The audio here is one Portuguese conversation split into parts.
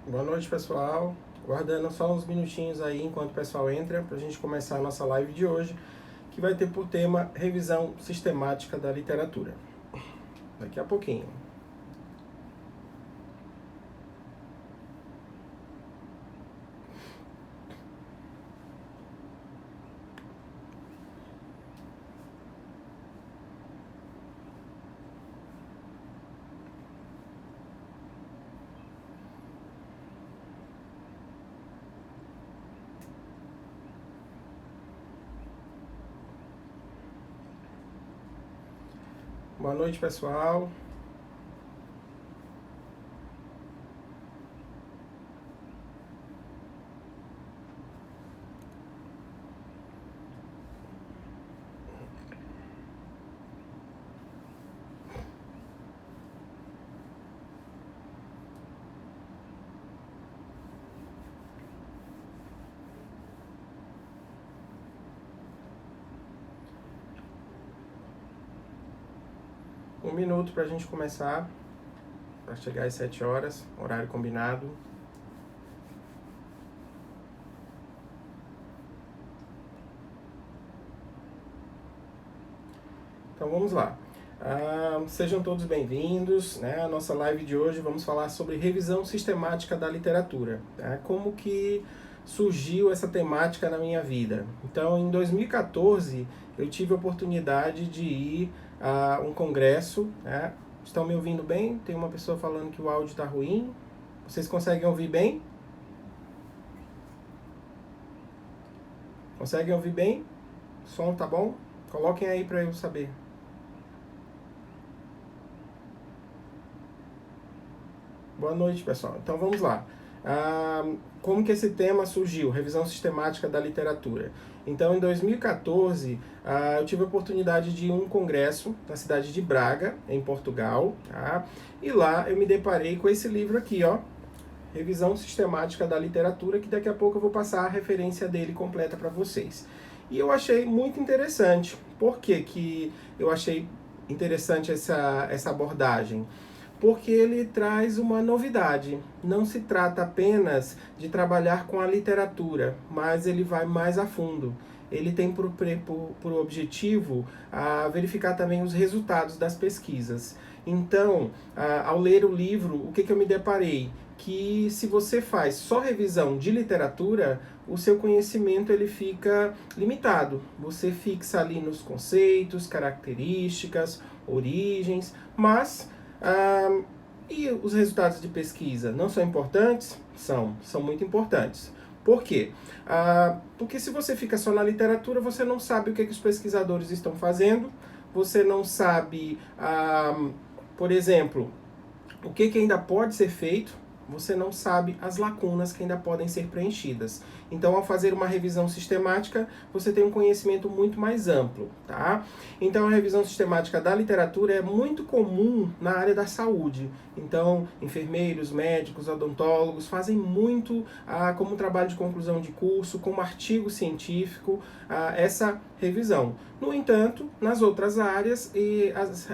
Boa noite, pessoal. Guardando só uns minutinhos aí enquanto o pessoal entra para a gente começar a nossa live de hoje, que vai ter por tema revisão sistemática da literatura. Daqui a pouquinho. Boa noite, pessoal. Um minuto para a gente começar, para chegar às 7 horas, horário combinado. Então vamos lá. Sejam todos bem-vindos, né? A nossa live de hoje vamos falar sobre revisão sistemática da literatura, né? Como que surgiu essa temática na minha vida. Então, em 2014, eu tive a oportunidade de ir a um congresso, né? Estão me ouvindo bem? Tem uma pessoa falando que o áudio está ruim. Vocês conseguem ouvir bem? Conseguem ouvir bem? O som tá bom? Coloquem aí para eu saber. Boa noite, pessoal. Então vamos lá. Como que esse tema surgiu? Revisão sistemática da literatura. Então, em 2014, eu tive a oportunidade de ir a um congresso na cidade de Braga, em Portugal, tá? E lá eu me deparei com esse livro aqui, ó, Revisão Sistemática da Literatura, que daqui a pouco eu vou passar a referência dele completa para vocês. E eu achei muito interessante. Por que eu achei interessante essa abordagem? Porque ele traz uma novidade. Não se trata apenas de trabalhar com a literatura, mas ele vai mais a fundo. Ele tem por objetivo verificar também os resultados das pesquisas. Então, ao ler o livro, o que eu me deparei? Que se você faz só revisão de literatura, o seu conhecimento ele fica limitado. Você fixa ali nos conceitos, características, origens, mas e os resultados de pesquisa não são importantes? São muito importantes. Por quê? Porque se você fica só na literatura, você não sabe o que os pesquisadores estão fazendo, você não sabe, por exemplo, o que ainda pode ser feito, você não sabe as lacunas que ainda podem ser preenchidas. Então, ao fazer uma revisão sistemática, você tem um conhecimento muito mais amplo, tá? Então, a revisão sistemática da literatura é muito comum na área da saúde. Então, enfermeiros, médicos, odontólogos fazem muito como trabalho de conclusão de curso, como artigo científico, essa revisão. No entanto, nas outras áreas,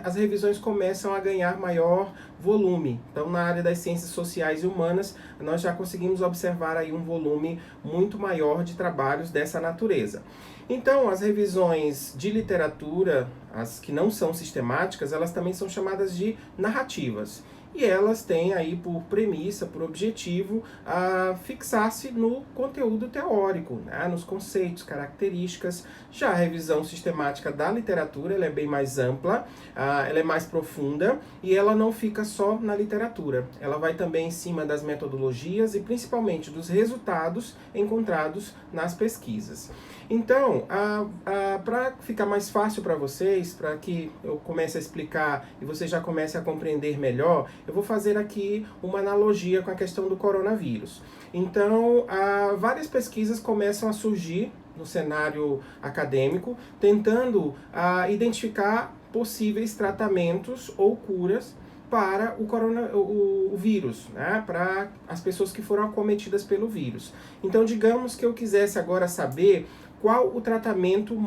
as revisões começam a ganhar maior volume. Então, na área das ciências sociais e humanas, nós já conseguimos observar aí um volume muito maior de trabalhos dessa natureza. Então, as revisões de literatura, as que não são sistemáticas, elas também são chamadas de narrativas. E elas têm aí por premissa, por objetivo, fixar-se no conteúdo teórico, né, nos conceitos, características. Já a revisão sistemática da literatura, ela é bem mais ampla, ela é mais profunda e ela não fica só na literatura. Ela vai também em cima das metodologias e principalmente dos resultados encontrados nas pesquisas. Então, para ficar mais fácil para vocês, para que eu comece a explicar e você já comece a compreender melhor, eu vou fazer aqui uma analogia com a questão do coronavírus. Então, várias pesquisas começam a surgir no cenário acadêmico, tentando identificar possíveis tratamentos ou curas para o vírus, né? Para as pessoas que foram acometidas pelo vírus. Então, digamos que eu quisesse agora saber qual o tratamento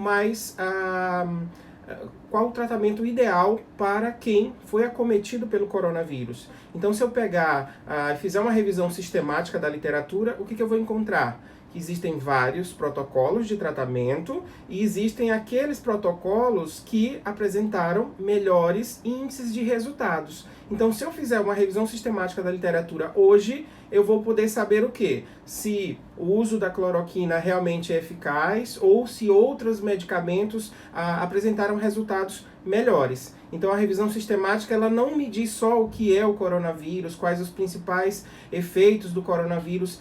qual o tratamento ideal para quem foi acometido pelo coronavírus. Então, se eu pegar e fizer uma revisão sistemática da literatura, o que eu vou encontrar? Que existem vários protocolos de tratamento e existem aqueles protocolos que apresentaram melhores índices de resultados. Então, se eu fizer uma revisão sistemática da literatura hoje, eu vou poder saber o quê? Se o uso da cloroquina realmente é eficaz ou se outros medicamentos apresentaram resultados melhores. Então, a revisão sistemática ela não me diz só o que é o coronavírus, quais os principais efeitos do coronavírus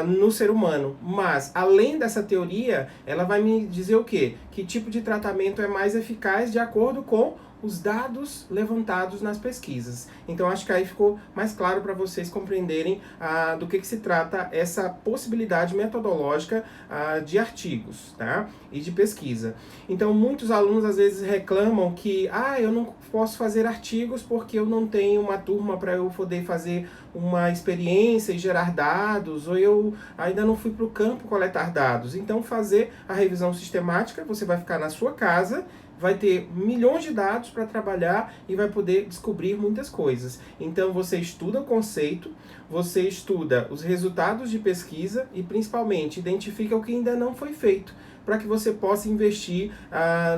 no ser humano, mas, além dessa teoria, ela vai me dizer o quê? Que tipo de tratamento é mais eficaz de acordo com os dados levantados nas pesquisas. Então, acho que aí ficou mais claro para vocês compreenderem do que se trata essa possibilidade metodológica de artigos, tá? E de pesquisa. Então, muitos alunos às vezes reclamam que eu não posso fazer artigos porque eu não tenho uma turma para eu poder fazer uma experiência e gerar dados, ou eu ainda não fui para o campo coletar dados. Então, fazer a revisão sistemática, você vai ficar na sua casa, vai ter milhões de dados para trabalhar e vai poder descobrir muitas coisas. Então, você estuda o conceito, você estuda os resultados de pesquisa e, principalmente, identifica o que ainda não foi feito, para que você possa investir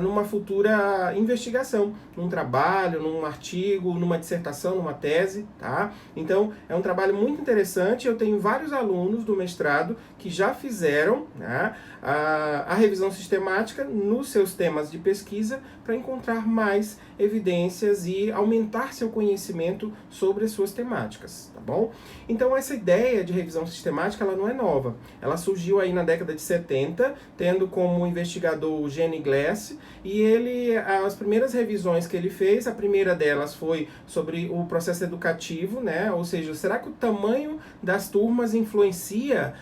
numa futura investigação, num trabalho, num artigo, numa dissertação, numa tese, tá? Então, é um trabalho muito interessante. Eu tenho vários alunos do mestrado que já fizeram, né, a revisão sistemática nos seus temas de pesquisa para encontrar mais evidências e aumentar seu conhecimento sobre as suas temáticas, tá bom? Então, essa ideia de revisão sistemática, ela não é nova. Ela surgiu aí na década de 70, tendo como investigador o Jenny Glass, e as primeiras revisões que ele fez, a primeira delas foi sobre o processo educativo, né? Ou seja, será que o tamanho das turmas influencia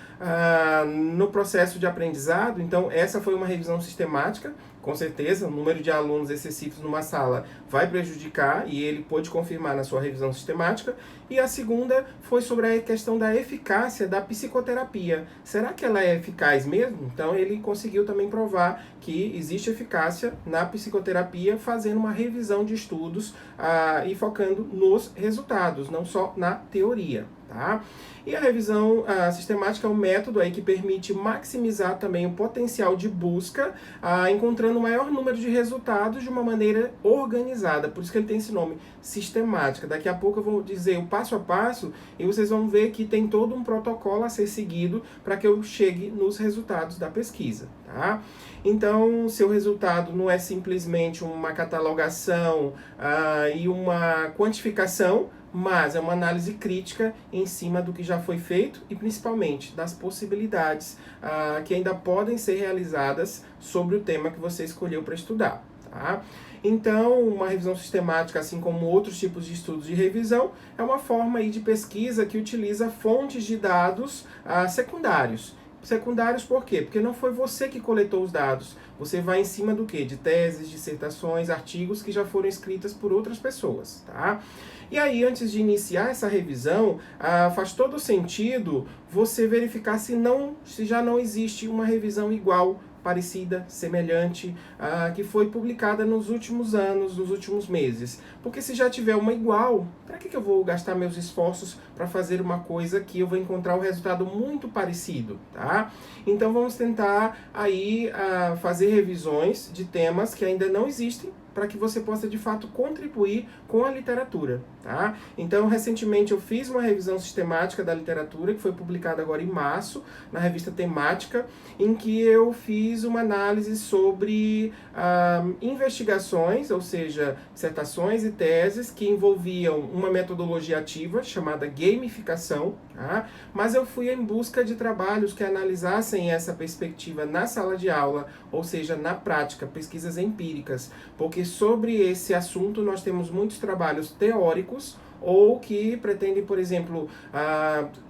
no processo de aprendizado? Então, essa foi uma revisão sistemática. Com certeza, o número de alunos excessivos numa sala vai prejudicar, e ele pôde confirmar na sua revisão sistemática. E a segunda foi sobre a questão da eficácia da psicoterapia. Será que ela é eficaz mesmo? Então, ele conseguiu também provar que existe eficácia na psicoterapia, fazendo uma revisão de estudos e focando nos resultados, não só na teoria. Tá? E a revisão sistemática é um método aí que permite maximizar também o potencial de busca, encontrando o maior número de resultados de uma maneira organizada. Por isso que ele tem esse nome, sistemática. Daqui a pouco eu vou dizer o passo a passo e vocês vão ver que tem todo um protocolo a ser seguido para que eu chegue nos resultados da pesquisa. Tá? Então, seu resultado não é simplesmente uma catalogação e uma quantificação, mas é uma análise crítica em cima do que já foi feito e principalmente das possibilidades que ainda podem ser realizadas sobre o tema que você escolheu para estudar. Tá? Então, uma revisão sistemática, assim como outros tipos de estudos de revisão, é uma forma aí de pesquisa que utiliza fontes de dados secundários. Secundários por quê? Porque não foi você que coletou os dados. Você vai em cima do quê? De teses, dissertações, artigos que já foram escritas por outras pessoas, tá? E aí, antes de iniciar essa revisão, faz todo sentido você verificar se já não existe uma revisão igual, parecida, semelhante, que foi publicada nos últimos anos, nos últimos meses. Porque se já tiver uma igual, para que eu vou gastar meus esforços para fazer uma coisa que eu vou encontrar um resultado muito parecido, tá? Então vamos tentar aí fazer revisões de temas que ainda não existem, para que você possa de fato contribuir com a literatura, tá? Então, recentemente eu fiz uma revisão sistemática da literatura, que foi publicada agora em março, na revista Temática, em que eu fiz uma análise sobre investigações, ou seja, dissertações e teses que envolviam uma metodologia ativa, chamada gamificação, tá? Mas eu fui em busca de trabalhos que analisassem essa perspectiva na sala de aula, ou seja, na prática, pesquisas empíricas, porque sobre esse assunto nós temos muitos trabalhos teóricos ou que pretendem, por exemplo,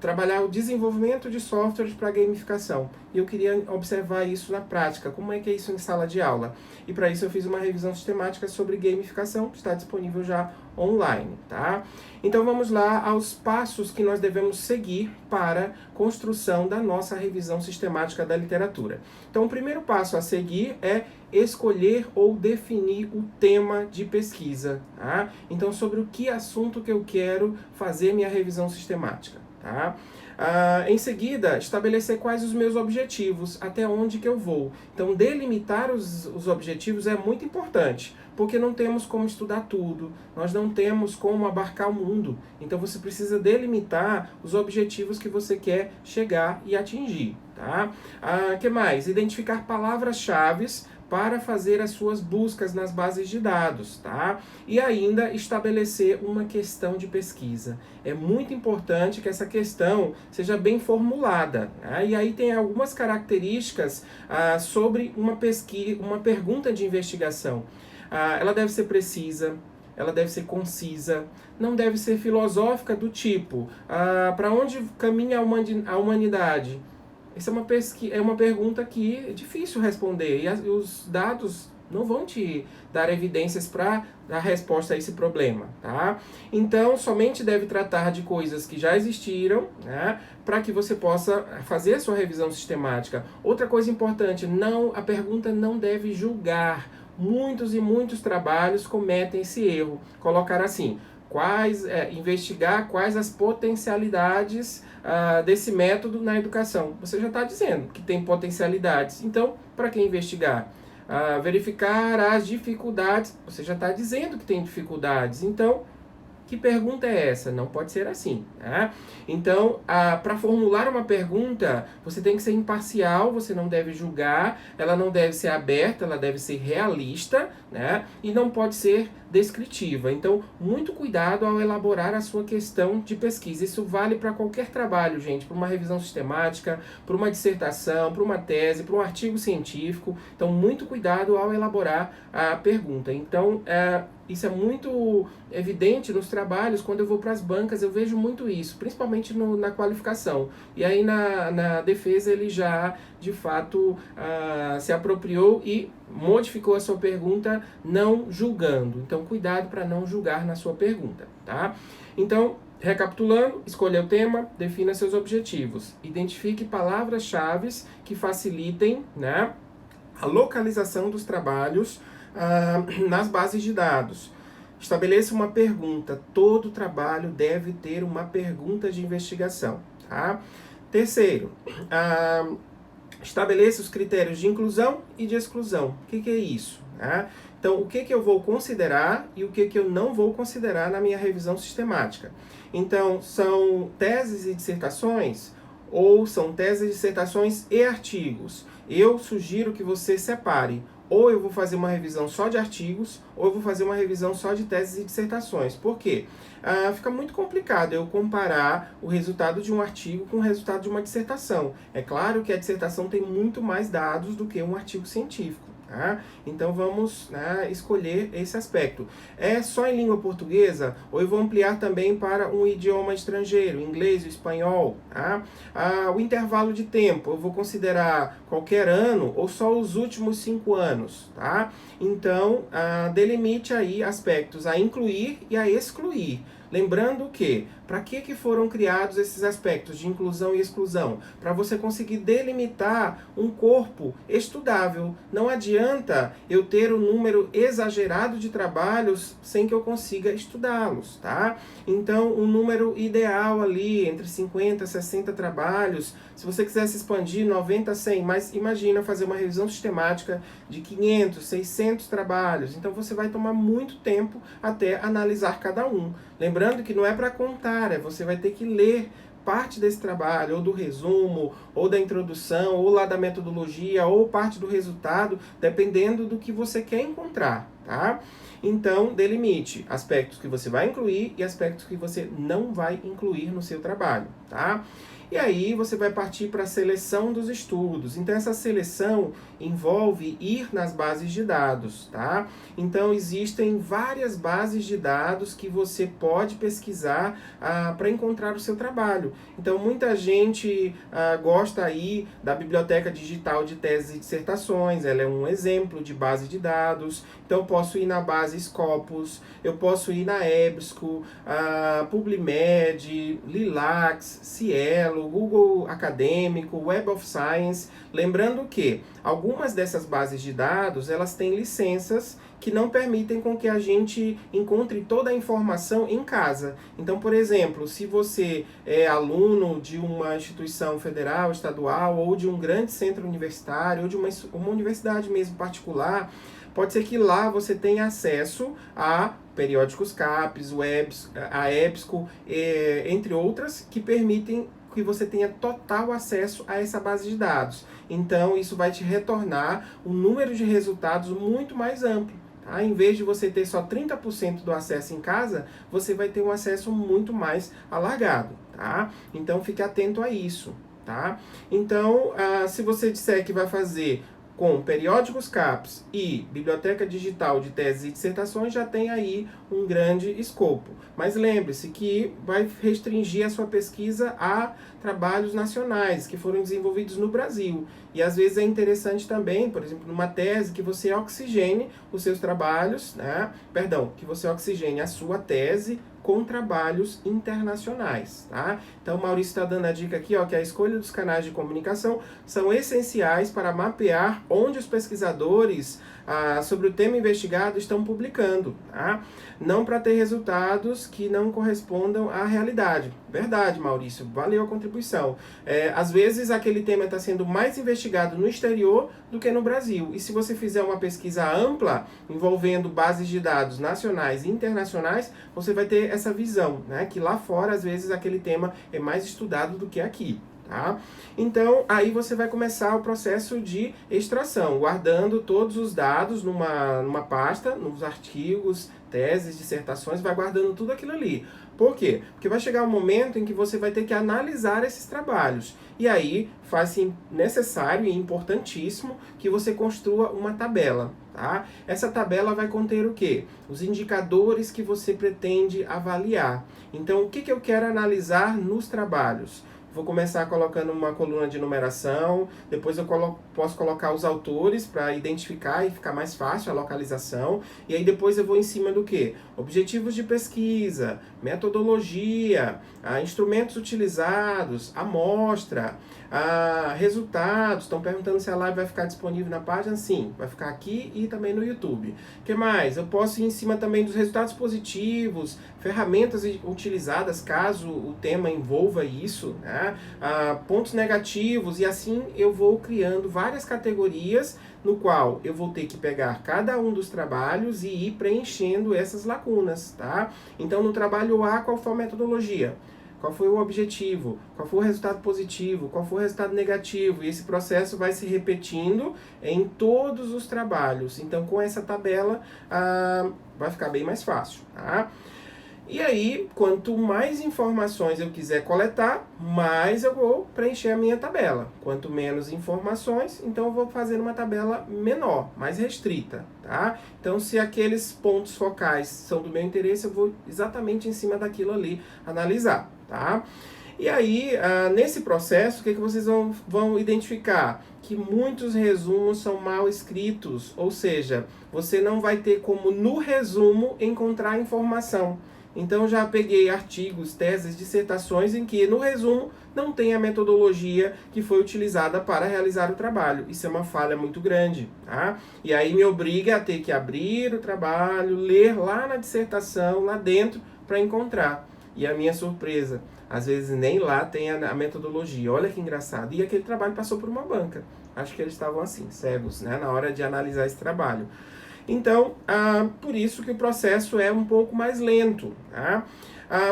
trabalhar o desenvolvimento de softwares para gamificação. e eu queria observar isso na prática. Como é que é isso em sala de aula? E para isso eu fiz uma revisão sistemática sobre gamificação, que está disponível já online, tá? Então vamos lá aos passos que nós devemos seguir para construção da nossa revisão sistemática da literatura. Então o primeiro passo a seguir é escolher ou definir o tema de pesquisa, tá? Então sobre o que assunto que eu quero fazer minha revisão sistemática, tá? Em seguida, estabelecer quais os meus objetivos, até onde que eu vou. Então, delimitar os objetivos é muito importante, porque não temos como estudar tudo, nós não temos como abarcar o mundo. Então, você precisa delimitar os objetivos que você quer chegar e atingir. Tá? Que mais? Identificar palavras-chave para fazer as suas buscas nas bases de dados, tá? E ainda estabelecer uma questão de pesquisa. É muito importante que essa questão seja bem formulada, né? E aí tem algumas características sobre uma pergunta de investigação. Ela deve ser precisa, ela deve ser concisa, não deve ser filosófica do tipo, para onde caminha a humanidade? Essa é uma pergunta que é difícil responder e os dados não vão te dar evidências para dar resposta a esse problema, tá? Então, somente deve tratar de coisas que já existiram, né, para que você possa fazer a sua revisão sistemática. Outra coisa importante, a pergunta não deve julgar. Muitos e muitos trabalhos cometem esse erro. Colocar assim, investigar quais as potencialidades desse método na educação. Você já está dizendo que tem potencialidades. Então, para que investigar? Verificar as dificuldades. Você já está dizendo que tem dificuldades. Então, que pergunta é essa? Não pode ser assim. Né? Então, para formular uma pergunta, você tem que ser imparcial, você não deve julgar, ela não deve ser aberta, ela deve ser realista, né? E não pode ser descritiva. Então, muito cuidado ao elaborar a sua questão de pesquisa. Isso vale para qualquer trabalho, gente, para uma revisão sistemática, para uma dissertação, para uma tese, para um artigo científico. Então, muito cuidado ao elaborar a pergunta. Então, isso é muito evidente nos trabalhos, quando eu vou para as bancas, eu vejo muito isso, principalmente na qualificação. E aí na defesa ele já, de fato, se apropriou e modificou a sua pergunta, não julgando. Então, cuidado para não julgar na sua pergunta, tá? Então, recapitulando, escolha o tema, defina seus objetivos, identifique palavras-chave que facilitem, né, a localização dos trabalhos nas bases de dados. Estabeleça uma pergunta. Todo trabalho deve ter uma pergunta de investigação. Tá? Terceiro, estabeleça os critérios de inclusão e de exclusão. O que é isso? Tá? Então, o que eu vou considerar e o que eu não vou considerar na minha revisão sistemática. Então, são teses e dissertações ou são teses, dissertações e artigos. Eu sugiro que você separe. Ou eu vou fazer uma revisão só de artigos, ou eu vou fazer uma revisão só de teses e dissertações. Por quê? Fica muito complicado eu comparar o resultado de um artigo com o resultado de uma dissertação. É claro que a dissertação tem muito mais dados do que um artigo científico. Tá? Então vamos, né, escolher esse aspecto. É só em língua portuguesa ou eu vou ampliar também para um idioma estrangeiro, inglês, espanhol. Tá? O intervalo de tempo, eu vou considerar qualquer ano ou só os últimos 5 anos. Tá? Então, delimite aí aspectos a incluir e a excluir. Lembrando que, para que foram criados esses aspectos de inclusão e exclusão? Para você conseguir delimitar um corpo estudável. Não adianta eu ter um número exagerado de trabalhos sem que eu consiga estudá-los, tá? Então, um número ideal ali, entre 50 e 60 trabalhos. Se você quisesse expandir 90 a 100, mas imagina fazer uma revisão sistemática de 500, 600 trabalhos. Então, você vai tomar muito tempo até analisar cada um. Lembrando que não é para contar, você vai ter que ler parte desse trabalho, ou do resumo, ou da introdução, ou lá da metodologia, ou parte do resultado, dependendo do que você quer encontrar, tá? Então, delimite aspectos que você vai incluir e aspectos que você não vai incluir no seu trabalho, tá? E aí você vai partir para a seleção dos estudos. Então essa seleção envolve ir nas bases de dados, tá? Então existem várias bases de dados que você pode pesquisar para encontrar o seu trabalho. Então muita gente gosta aí da Biblioteca Digital de Teses e Dissertações, ela é um exemplo de base de dados. Então eu posso ir na base Scopus, eu posso ir na EBSCO, PubMed, Lilacs, Cielo, Google Acadêmico, Web of Science. Lembrando que algumas dessas bases de dados, elas têm licenças que não permitem com que a gente encontre toda a informação em casa. Então, por exemplo, se você é aluno de uma instituição federal, estadual, ou de um grande centro universitário, ou de uma universidade mesmo particular, pode ser que lá você tenha acesso a periódicos CAPES, a EBSCO, entre outras, que permitem que você tenha total acesso a essa base de dados. Então, isso vai te retornar um número de resultados muito mais amplo. Tá? Em vez de você ter só 30% do acesso em casa, você vai ter um acesso muito mais alargado. Tá? Então, fique atento a isso. Tá? Então, se você disser que vai fazer com periódicos CAPES e Biblioteca Digital de Teses e Dissertações, já tem aí um grande escopo. Mas lembre-se que vai restringir a sua pesquisa a trabalhos nacionais que foram desenvolvidos no Brasil. E às vezes é interessante também, por exemplo, numa tese, que você oxigene os seus trabalhos, né? Perdão, que você oxigene a sua tese com trabalhos internacionais, tá? Então, o Maurício está dando a dica aqui, ó, que a escolha dos canais de comunicação são essenciais para mapear onde os pesquisadores sobre o tema investigado estão publicando, tá? Não para ter resultados que não correspondam à realidade. Verdade, Maurício, valeu a contribuição. Às vezes, aquele tema está sendo mais investigado no exterior do que no Brasil. E se você fizer uma pesquisa ampla, envolvendo bases de dados nacionais e internacionais, você vai ter essa visão, né? Que lá fora, às vezes, aquele tema é mais estudado do que aqui. Tá? Então, aí você vai começar o processo de extração, guardando todos os dados numa pasta, nos artigos, teses, dissertações, vai guardando tudo aquilo ali. Por quê? Porque vai chegar um momento em que você vai ter que analisar esses trabalhos. E aí faz-se necessário e importantíssimo que você construa uma tabela. Tá? Essa tabela vai conter o quê? Os indicadores que você pretende avaliar. Então, o que eu quero analisar nos trabalhos? Vou começar colocando uma coluna de numeração, depois eu posso colocar os autores para identificar e ficar mais fácil a localização, e aí depois eu vou em cima do quê? Objetivos de pesquisa, metodologia, instrumentos utilizados, amostra, resultados. Estão perguntando se a live vai ficar disponível na página? Sim, vai ficar aqui e também no YouTube. O que mais? Eu posso ir em cima também dos resultados positivos, ferramentas utilizadas caso o tema envolva isso, né? Pontos negativos, e assim eu vou criando várias categorias no qual eu vou ter que pegar cada um dos trabalhos e ir preenchendo essas lacunas, tá? Então, no trabalho A, qual foi a metodologia? Qual foi o objetivo? Qual foi o resultado positivo? Qual foi o resultado negativo? E esse processo vai se repetindo em todos os trabalhos. Então, com essa tabela, vai ficar bem mais fácil, tá? E aí, quanto mais informações eu quiser coletar, mais eu vou preencher a minha tabela. Quanto menos informações, então eu vou fazer uma tabela menor, mais restrita, tá? Então, se aqueles pontos focais são do meu interesse, eu vou exatamente em cima daquilo ali analisar, tá? E aí, nesse processo, o que vocês vão identificar? Que muitos resumos são mal escritos, ou seja, você não vai ter como no resumo encontrar informação. Então, já peguei artigos, teses, dissertações em que, no resumo, não tem a metodologia que foi utilizada para realizar o trabalho. Isso é uma falha muito grande, tá? E aí me obriga a ter que abrir o trabalho, ler lá na dissertação, lá dentro, para encontrar. E a minha surpresa, às vezes nem lá tem a metodologia. Olha que engraçado. E aquele trabalho passou por uma banca. Acho que eles estavam assim, cegos, né, na hora de analisar esse trabalho. Então, por isso que o processo é um pouco mais lento. Tá?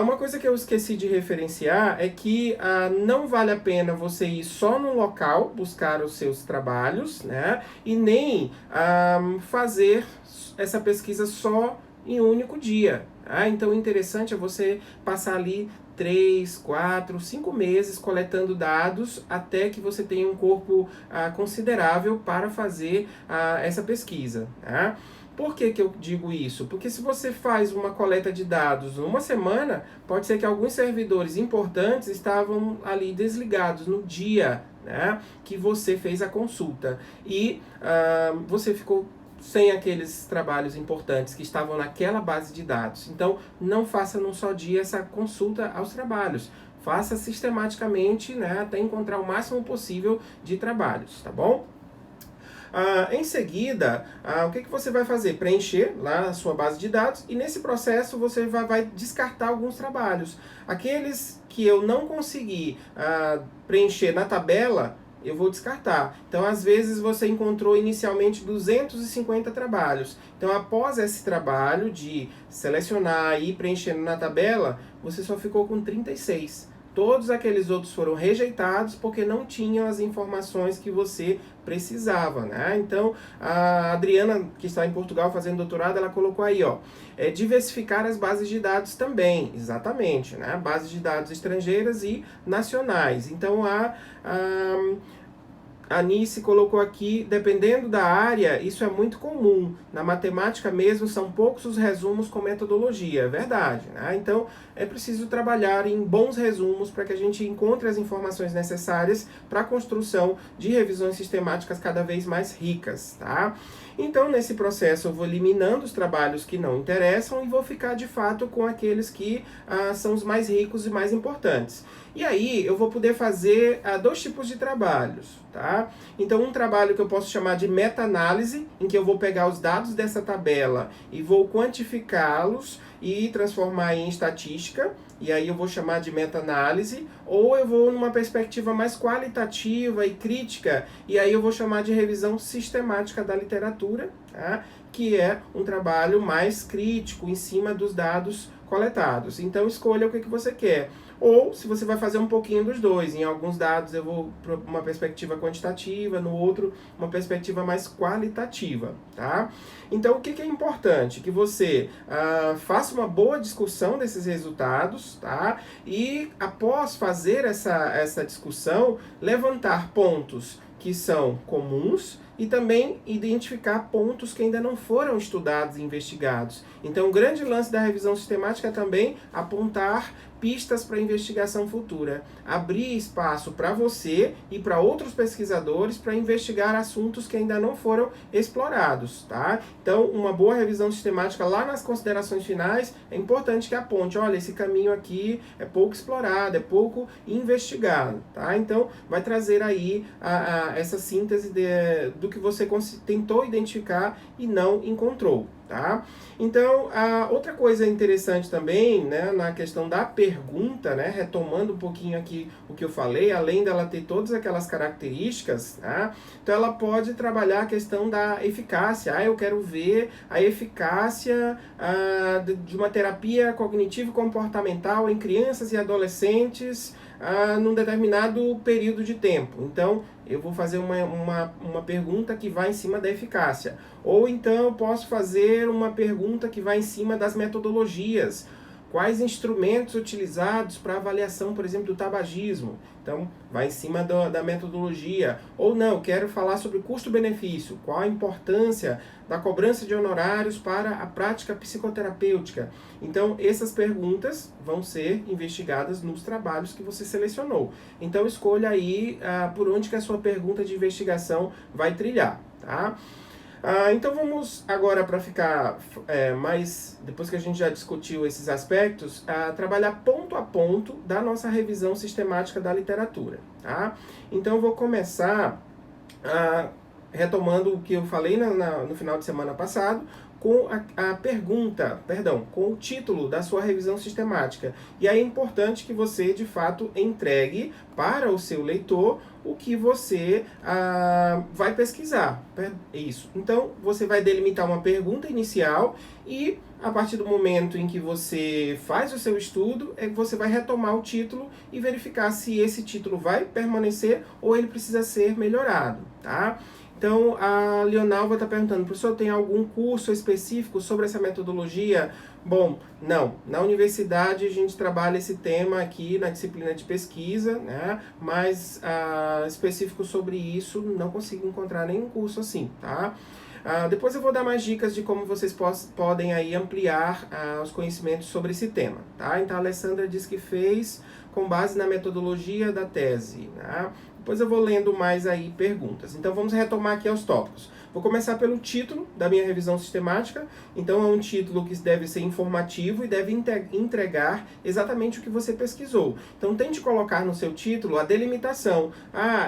Uma coisa que eu esqueci de referenciar é que não vale a pena você ir só no local buscar os seus trabalhos, né? E nem fazer essa pesquisa só em um único dia. Então o interessante é você passar ali 3, 4, 5 meses coletando dados até que você tenha um corpo considerável para fazer essa pesquisa. Por que eu digo isso? Porque se você faz uma coleta de dados numa semana, pode ser que alguns servidores importantes estavam ali desligados no dia, que você fez a consulta. E você ficou sem aqueles trabalhos importantes que estavam naquela base de dados. Então, não faça num só dia essa consulta aos trabalhos. Faça sistematicamente, até encontrar o máximo possível de trabalhos, tá bom? Em seguida, o que você vai fazer? Preencher lá a sua base de dados e nesse processo você vai descartar alguns trabalhos. Aqueles que eu não consegui preencher na tabela, eu vou descartar. Então, às vezes, você encontrou inicialmente 250 trabalhos. Então, após esse trabalho de selecionar e ir preenchendo na tabela, você só ficou com 36. Todos aqueles outros foram rejeitados porque não tinham as informações que você precisava, Então, a Adriana, que está em Portugal fazendo doutorado, ela colocou aí, diversificar as bases de dados também, exatamente, Bases de dados estrangeiras e nacionais. Então, a Nice colocou aqui, dependendo da área, isso é muito comum. Na matemática mesmo, são poucos os resumos com metodologia, é verdade. Então, é preciso trabalhar em bons resumos para que a gente encontre as informações necessárias para a construção de revisões sistemáticas cada vez mais ricas, Então, nesse processo, eu vou eliminando os trabalhos que não interessam e vou ficar, de fato, com aqueles que são os mais ricos e mais importantes. E aí, eu vou poder fazer 2 tipos de trabalhos, Então, um trabalho que eu posso chamar de meta-análise, em que eu vou pegar os dados dessa tabela e vou quantificá-los e transformar em estatística, e aí eu vou chamar de meta-análise, ou eu vou numa perspectiva mais qualitativa e crítica, e aí eu vou chamar de revisão sistemática da literatura, que é um trabalho mais crítico em cima dos dados coletados. Então escolha o que você quer. Ou se você vai fazer um pouquinho dos dois. Em alguns dados eu vou para uma perspectiva quantitativa, no outro uma perspectiva mais qualitativa, Então o que é importante? Que você faça uma boa discussão desses resultados, E após fazer essa discussão, levantar pontos que são comuns e também identificar pontos que ainda não foram estudados e investigados. Então, o grande lance da revisão sistemática é também apontar pistas para investigação futura, abrir espaço para você e para outros pesquisadores para investigar assuntos que ainda não foram explorados, Então, uma boa revisão sistemática lá nas considerações finais é importante que aponte, olha, esse caminho aqui é pouco explorado, é pouco investigado, Então, vai trazer aí essa síntese do que você tentou identificar e não encontrou, Então, outra coisa interessante também, na questão da pergunta, retomando um pouquinho aqui o que eu falei, além dela ter todas aquelas características, então ela pode trabalhar a questão da eficácia. Eu quero ver a eficácia de uma terapia cognitivo-comportamental em crianças e adolescentes num determinado período de tempo. Então, eu vou fazer uma pergunta que vai em cima da eficácia. Ou então eu posso fazer uma pergunta que vai em cima das metodologias. Quais instrumentos utilizados para avaliação, por exemplo, do tabagismo? Então, vai em cima da metodologia. Ou não, quero falar sobre custo-benefício. Qual a importância da cobrança de honorários para a prática psicoterapêutica? Então, essas perguntas vão ser investigadas nos trabalhos que você selecionou. Então, escolha aí por onde que a sua pergunta de investigação vai trilhar, Então vamos agora, para ficar mais, depois que a gente já discutiu esses aspectos, trabalhar ponto a ponto da nossa revisão sistemática da literatura, Então eu vou começar retomando o que eu falei no final de semana passado, com com o título da sua revisão sistemática. E aí é importante que você, de fato, entregue para o seu leitor o que você vai pesquisar. Isso. Então, você vai delimitar uma pergunta inicial e, a partir do momento em que você faz o seu estudo, você vai retomar o título e verificar se esse título vai permanecer ou ele precisa ser melhorado, Então, a Leonalva está perguntando, professor, tem algum curso específico sobre essa metodologia? Bom, não. Na universidade a gente trabalha esse tema aqui na disciplina de pesquisa, né? Mas específico sobre isso, não consigo encontrar nenhum curso assim, tá? Depois eu vou dar mais dicas de como vocês podem aí ampliar os conhecimentos sobre esse tema, tá? Então a Alessandra diz que fez com base na metodologia da tese, né? Depois eu vou lendo mais aí perguntas. Então vamos retomar aqui aos tópicos. Vou começar pelo título da minha revisão sistemática. Então é um título que deve ser informativo e deve entregar exatamente o que você pesquisou. Então tente colocar no seu título a delimitação.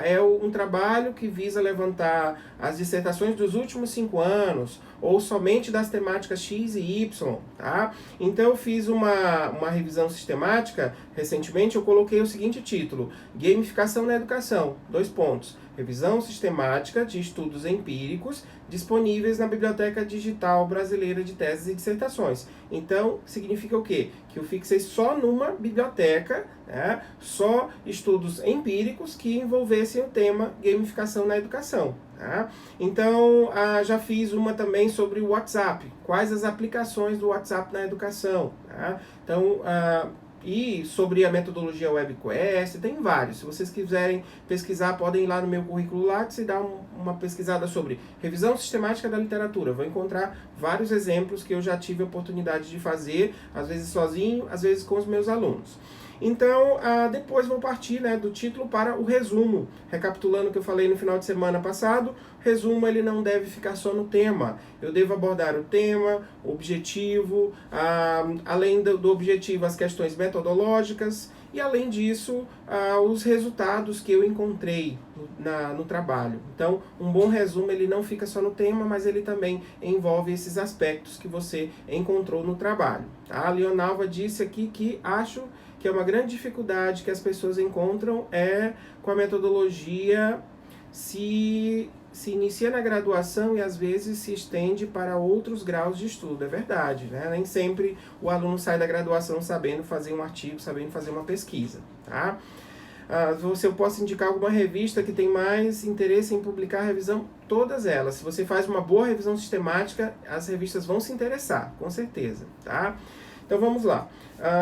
É um trabalho que visa levantar as dissertações dos últimos 5 anos, ou somente das temáticas X e Y, tá? Então eu fiz uma revisão sistemática, recentemente eu coloquei o seguinte título: Gamificação na Educação, 2 pontos. Revisão sistemática de estudos empíricos disponíveis na Biblioteca Digital Brasileira de Teses e Dissertações. Então, significa o quê? Que eu fixei só numa biblioteca, né, só estudos empíricos que envolvessem o tema gamificação na educação. Tá? Então, já fiz uma também sobre o WhatsApp. Quais as aplicações do WhatsApp na educação? Tá? Então, e sobre a metodologia WebQuest, tem vários. Se vocês quiserem pesquisar, podem ir lá no meu currículo Lattes e dar uma pesquisada sobre revisão sistemática da literatura. Vou encontrar vários exemplos que eu já tive a oportunidade de fazer, às vezes sozinho, às vezes com os meus alunos. Então, depois vou partir, né, do título para o resumo. Recapitulando o que eu falei no final de semana passado, resumo ele não deve ficar só no tema. Eu devo abordar o tema, o objetivo, além do objetivo, as questões metodológicas e, além disso, os resultados que eu encontrei no trabalho. Então, um bom resumo ele não fica só no tema, mas ele também envolve esses aspectos que você encontrou no trabalho. A Leonalva disse aqui que acho que é uma grande dificuldade que as pessoas encontram com a metodologia se inicia na graduação e às vezes se estende para outros graus de estudo. É verdade, né? Nem sempre o aluno sai da graduação sabendo fazer um artigo, sabendo fazer uma pesquisa, tá? Se eu posso indicar alguma revista que tem mais interesse em publicar a revisão, todas elas. Se você faz uma boa revisão sistemática, as revistas vão se interessar, com certeza, tá? Então vamos lá.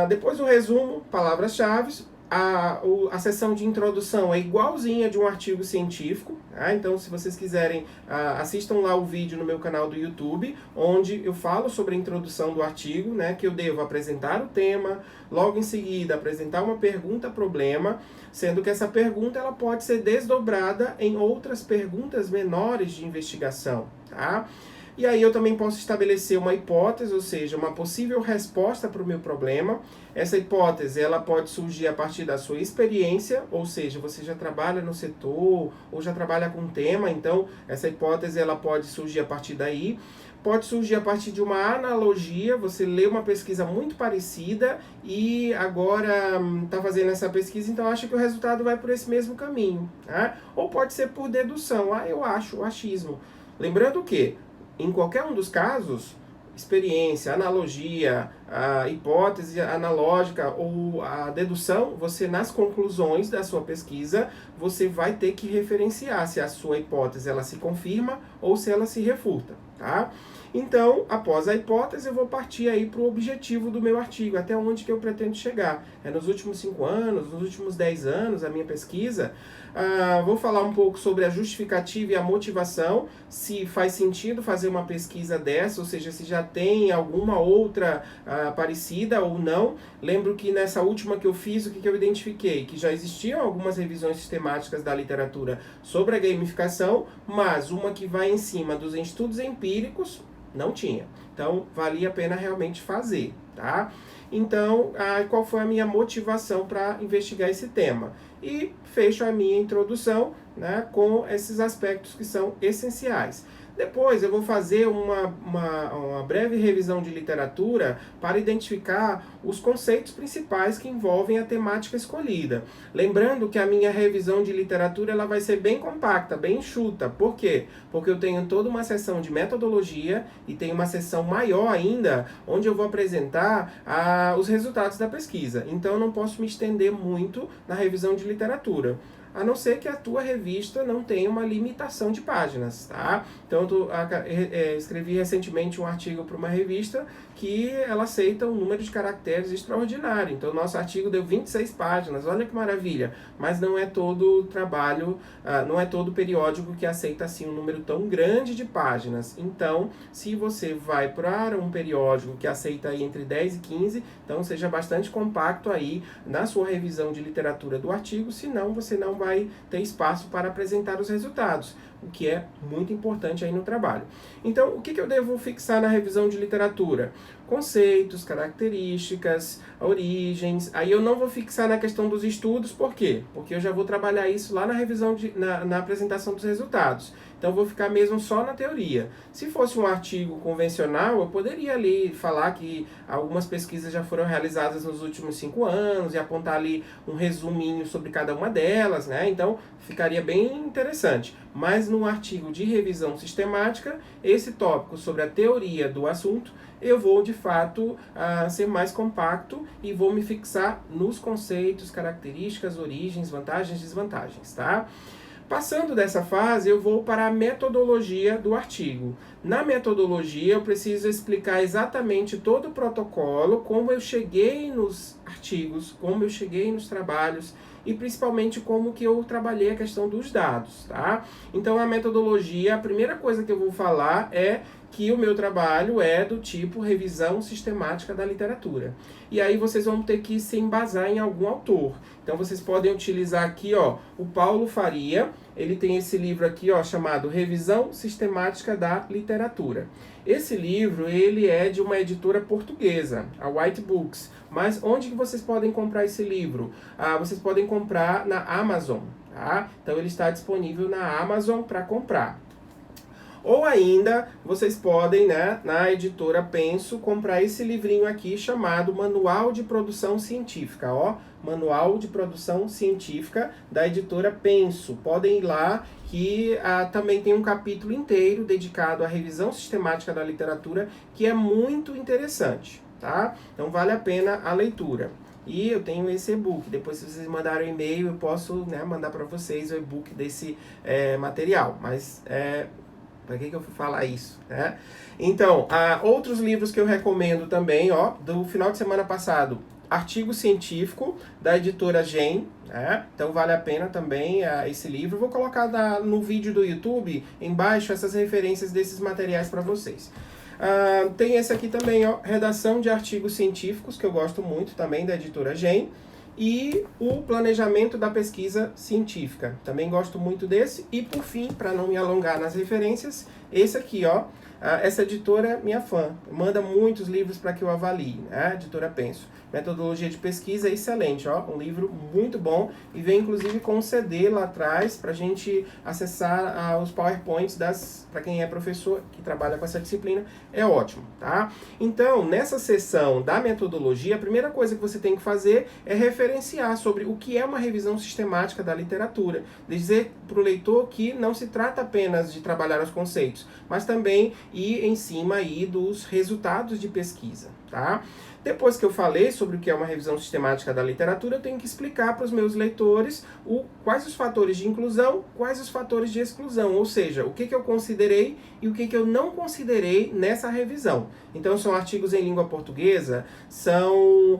Depois do resumo, palavras-chave. A seção de introdução é igualzinha de um artigo científico, tá? Então se vocês quiserem, assistam lá o vídeo no meu canal do YouTube, onde eu falo sobre a introdução do artigo, né, que eu devo apresentar o tema, logo em seguida apresentar uma pergunta-problema, sendo que essa pergunta ela pode ser desdobrada em outras perguntas menores de investigação, tá? E aí eu também posso estabelecer uma hipótese, ou seja, uma possível resposta para o meu problema. Essa hipótese ela pode surgir a partir da sua experiência, ou seja, você já trabalha no setor ou já trabalha com tema, então essa hipótese ela pode surgir a partir daí. Pode surgir a partir de uma analogia, você lê uma pesquisa muito parecida e agora está fazendo essa pesquisa, então acha que o resultado vai por esse mesmo caminho, né? Ou pode ser por dedução, eu acho, o achismo. Lembrando que em qualquer um dos casos, experiência, analogia, a hipótese analógica ou a dedução, você nas conclusões da sua pesquisa, você vai ter que referenciar se a sua hipótese ela se confirma ou se ela se refuta, tá? Então, após a hipótese, eu vou partir aí para o objetivo do meu artigo, até onde que eu pretendo chegar. Nos últimos 5 anos, nos últimos 10 anos, a minha pesquisa. Vou falar um pouco sobre a justificativa e a motivação, se faz sentido fazer uma pesquisa dessa, ou seja, se já tem alguma outra parecida ou não. Lembro que nessa última que eu fiz, o que eu identifiquei? Que já existiam algumas revisões sistemáticas da literatura sobre a gamificação, mas uma que vai em cima dos estudos empíricos, não tinha. Então, valia a pena realmente fazer, tá? Então, qual foi a minha motivação para investigar esse tema? E fecho a minha introdução, né, com esses aspectos que são essenciais. Depois eu vou fazer uma breve revisão de literatura para identificar os conceitos principais que envolvem a temática escolhida. Lembrando que a minha revisão de literatura ela vai ser bem compacta, bem enxuta. Por quê? Porque eu tenho toda uma seção de metodologia e tenho uma seção maior ainda, onde eu vou apresentar os resultados da pesquisa. Então eu não posso me estender muito na revisão de literatura. a não ser que a tua revista não tenha uma limitação de páginas, tá? Então, escrevi recentemente um artigo para uma revista que ela aceita um número de caracteres extraordinário. Então, o nosso artigo deu 26 páginas, olha que maravilha. Mas não é todo trabalho, não é todo periódico que aceita assim um número tão grande de páginas. Então, se você vai para um periódico que aceita aí entre 10 e 15, então seja bastante compacto aí na sua revisão de literatura do artigo, senão você não vai ter espaço para apresentar os resultados, o que é muito importante aí no trabalho. Então, o que eu devo fixar na revisão de literatura? Conceitos, características, origens. Aí eu não vou fixar na questão dos estudos, por quê? Porque eu já vou trabalhar isso lá na revisão, na apresentação dos resultados. Então eu vou ficar mesmo só na teoria. Se fosse um artigo convencional, eu poderia ali falar que algumas pesquisas já foram realizadas nos últimos 5 anos e apontar ali um resuminho sobre cada uma delas, né? Então ficaria bem interessante. Mas no artigo de revisão sistemática, esse tópico sobre a teoria do assunto, eu vou de fato ser mais compacto e vou me fixar nos conceitos, características, origens, vantagens e desvantagens, tá? Passando dessa fase, eu vou para a metodologia do artigo. Na metodologia, eu preciso explicar exatamente todo o protocolo, como eu cheguei nos artigos, como eu cheguei nos trabalhos e principalmente como que eu trabalhei a questão dos dados, tá? Então, a metodologia, a primeira coisa que eu vou falar é que o meu trabalho é do tipo revisão sistemática da literatura. E aí vocês vão ter que se embasar em algum autor. Então vocês podem utilizar aqui, ó, o Paulo Faria. Ele tem esse livro aqui, ó, chamado Revisão Sistemática da Literatura. Esse livro, ele é de uma editora portuguesa, a White Books. Mas onde que vocês podem comprar esse livro? Vocês podem comprar na Amazon, tá? Então ele está disponível na Amazon para comprar. Ou ainda, vocês podem, né, na editora Penso, comprar esse livrinho aqui chamado Manual de Produção Científica, ó. Manual de Produção Científica da editora Penso. Podem ir lá que também tem um capítulo inteiro dedicado à revisão sistemática da literatura, que é muito interessante, tá? Então vale a pena a leitura. E eu tenho esse e-book. Depois, se vocês mandarem um e-mail, eu posso, né, mandar para vocês o e-book desse material. Mas para que eu fui falar isso, né? Então, outros livros que eu recomendo também, ó, do final de semana passado, Artigo Científico, da editora Gen, né? Então vale a pena também esse livro. Vou colocar no vídeo do YouTube, embaixo, essas referências desses materiais para vocês. Tem esse aqui também, ó, Redação de Artigos Científicos, que eu gosto muito também, da editora Gen. E o Planejamento da Pesquisa Científica. Também gosto muito desse. E por fim, para não me alongar nas referências, esse aqui, ó. Essa editora é minha fã. Manda muitos livros para que eu avalie, né? Editora Penso. Metodologia de pesquisa é excelente, ó. Um livro muito bom. E vem inclusive com um CD lá atrás para a gente acessar os PowerPoints para quem é professor que trabalha com essa disciplina. É ótimo, tá? Então, nessa sessão da metodologia, a primeira coisa que você tem que fazer é referenciar sobre o que é uma revisão sistemática da literatura. Dizer para o leitor que não se trata apenas de trabalhar os conceitos, mas também ir em cima aí dos resultados de pesquisa, tá? Depois que eu falei sobre o que é uma revisão sistemática da literatura, eu tenho que explicar para os meus leitores quais os fatores de inclusão, quais os fatores de exclusão, ou seja, o que eu considerei e o que eu não considerei nessa revisão. Então, são artigos em língua portuguesa, são